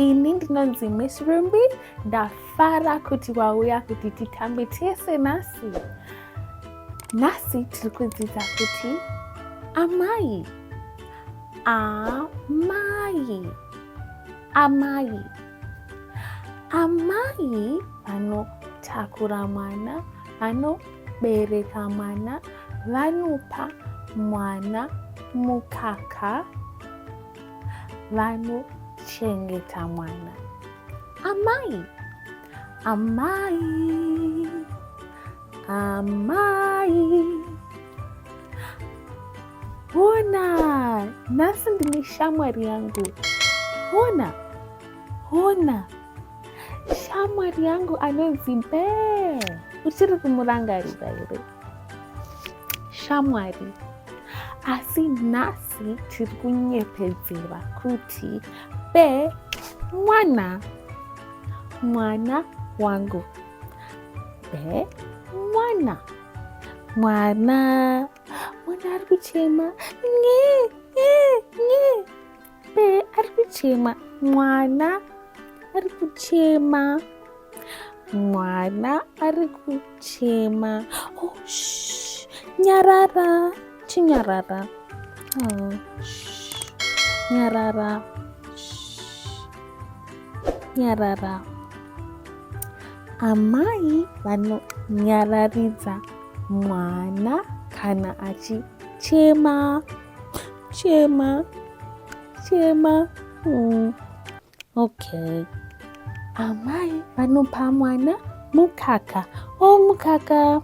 Ini ndinonzi Miss Rumbie. Ndafara kuti wauya kuti titambe tese nhasi. Nhasi tiri kudzidza kuti amai. Amai. Amai. Amai vanotakura mwana, vanobereka mwana, vanopa mwana mukaka, vanochengeta mwana. Amai. Amai. Amai. Ona, nhasi ndine shamwari yangu. Ona. Shamwari yangu anonzi Be. Uchiri kumurangarira here? Shamwari. Asi nhasi tiri kunyepedzera kuti Be mwana. Mwana wangu. Be mwana. Mwana. Mwana ari kuchema. Nye. Be ari kuchema. Mwana ari kuchema. Mwana ari kuchema. Oh, shh. Nyarara. Chinyarara. Oh, shh. Nyarara. Shh. Nyarara. Amai vanonyararidza mwana kana achichema. Chema. Okay. Amai vanopa mwana mukaka. Oh, mukaka.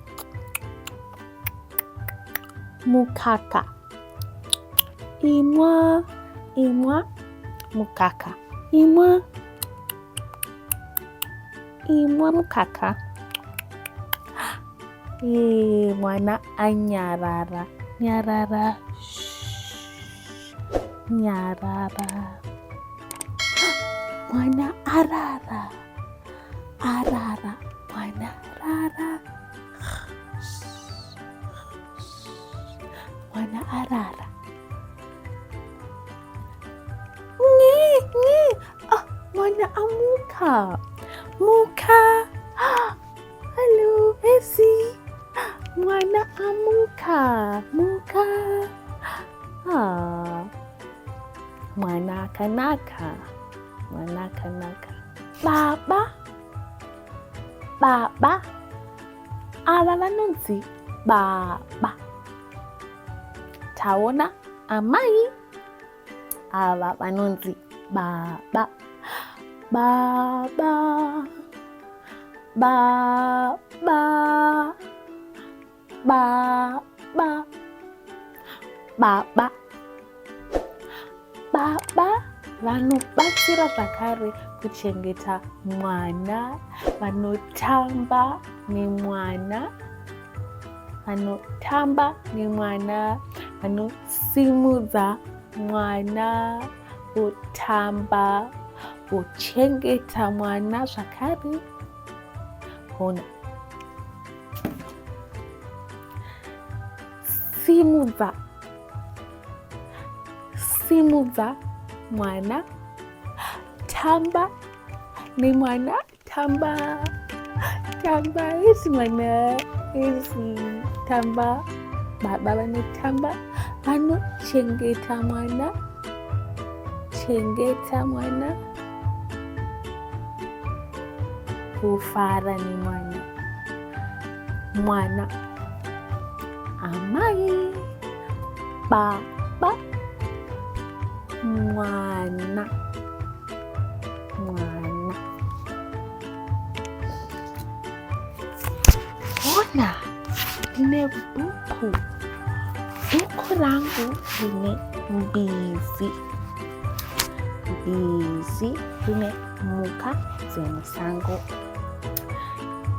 Mukaka. Imwa mukaka. Imwa mukaka. Mwana anyarara. Nyarara. Nyarara. Mwana arara. Mwana rara. Mwana arara. Mwana amuka. Muka. Hello, Essie. Mwana amuka. Mwana kanaka. Baba. Ava vanonzi baba. Taona amai. Ava vanonzi baba. Baba. Vanobatsira zvakare kuchengeta mwana, vanotamba nemwana, vanosimudza mwana, votamba, vochengeta mwana zvakare. Ona. Simudza mwana, tamba nemwana, tamba isi mwana, isi tamba. Baba vanotamba, vanochengeta mwana, kufara nemwana. Amai, baba, mwana. Ona, ndine bhuku rangu rine mbizi rine mhuka dzemusango.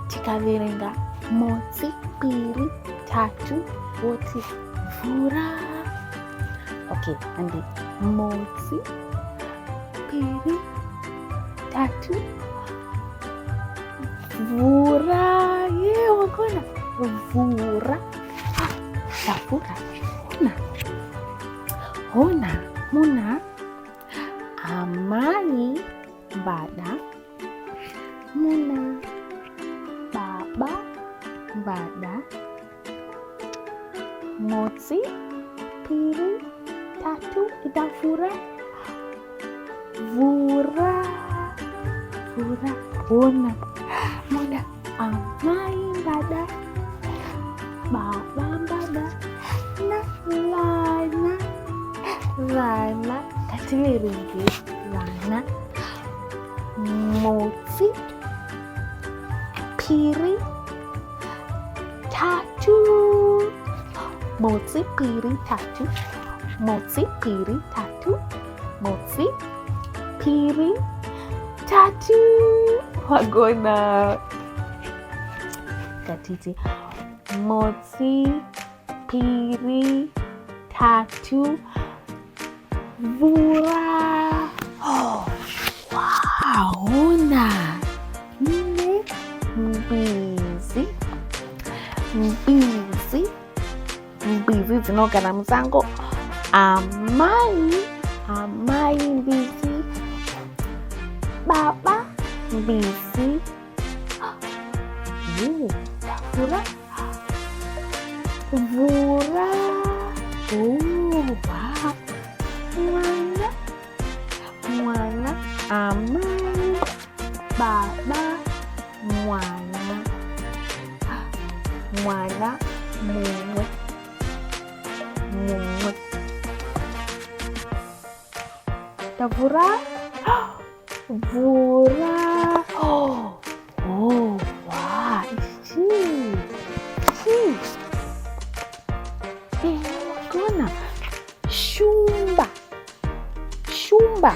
Tikaverenga 1, 2, 3 voti mvura. Okay, andi 1, 2, 3 mvura. Wakona mvura. Hona muna amai muna baba vada motsi piri tatu itafura vura vura ona muna amai bada baba bada na lana lana kativiringi lana motsi piri tatu motsi piri tatu motsi piri tatu motsi piri tatu wagona katiti motsi piri tatu vura. Oh, wow, ona nne mbizi mbizi mbizi dzinogara musango amai amai mbizi baba mbizi vura vura. Oh, wow. Mwana mwana amai baba mwana mwana mumwe mumwe tavura vura. Oh, oh, wow. Gona shumba shumba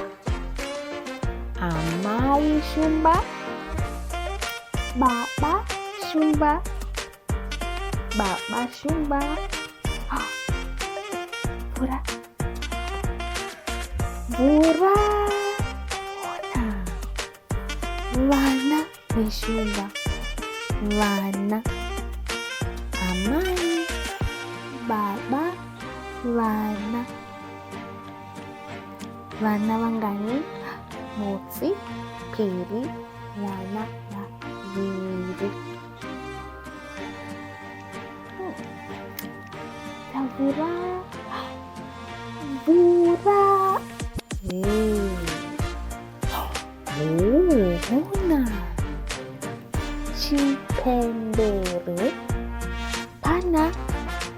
amai shumba baba shumba baba shumba. Vura vura ona vana veshumba vana amai baba vana vana vangani motsi piri vana vaviri. Tavura vura. Ona chipembere pana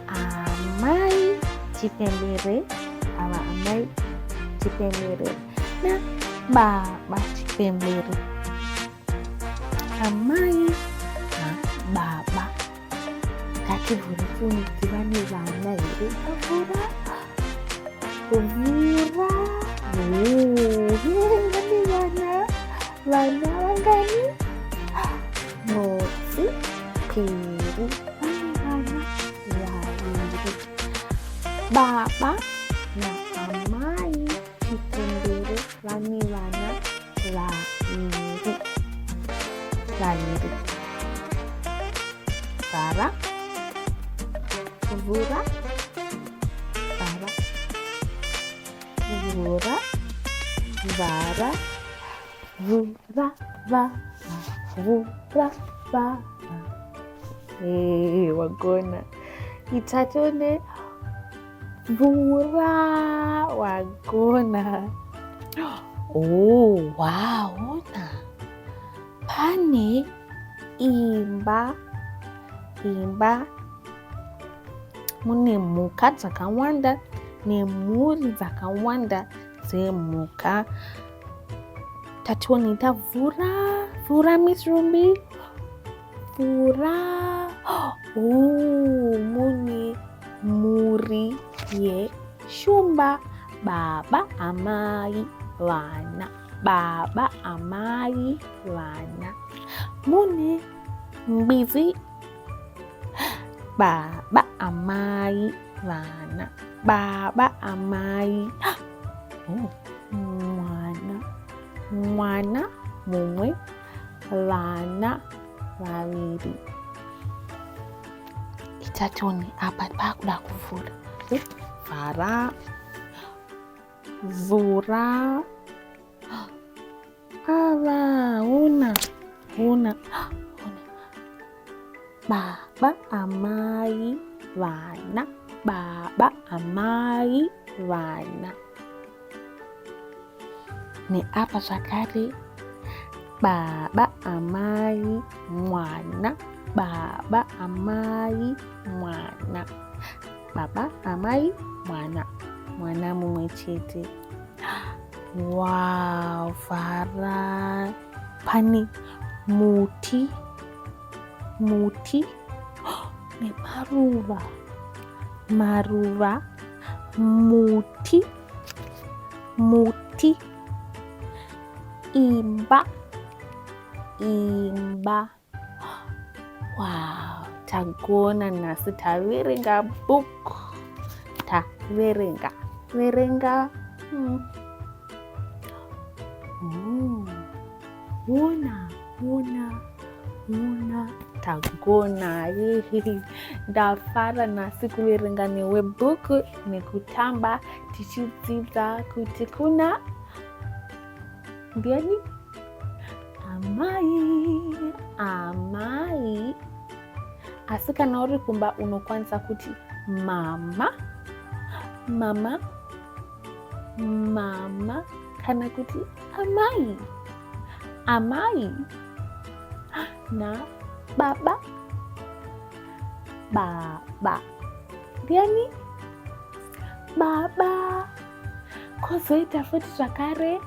amai chipembere ava amai chipembere na baba chipembere amai na baba kativhuritsuni tivane vana here kavura vura vane vana vangani motsi piri vane vana vaviri baba na amai chipembere vane vana vaviri vaviri vara vura vara vura vara vura vara vura vara. Wagona itatone vura wagona. Oh, wow, ona pane imba imba mune mhuka dzakawanda nemhuri dzakawanda dzemhuka. Tatiwonita vura vura Miss Rumbie vura. Mune mhuri yeshumba baba amai vana baba amai vana. Mune mbizi baba amai vana baba amai. Mwana mwana mumwe vana vaviri. Itatoni apa pakuda kuvhura vhara vhura ava ona ona baba, amai, vana, baba, amai, vana. Neapa zvakare baba, amai, mwana, baba, amai, mwana, baba, amai, mwana, mwana mumwe chete. Wow, Vara. Pane muti nemaruva, muti, imba. Wow, tagona nhasi taverenga bhuku. Verenga. Ona tagona. Ndafara nhasi kuverenga newe bhuku nekutamba tichidzidza kuti kuna ndiani? Amai. Asi kana uri kumba unokwanisa kuti mama, kana kuti amai. Na baba, ndiani? Baba. Kozoita futi zvakare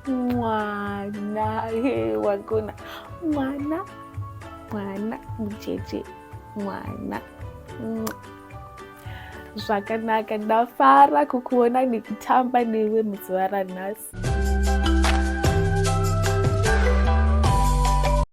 mwana. Wagona mwana mucheche, mwana. Zvakanaka, ndafara kukuona nekutamba newe muzuva ranhasi.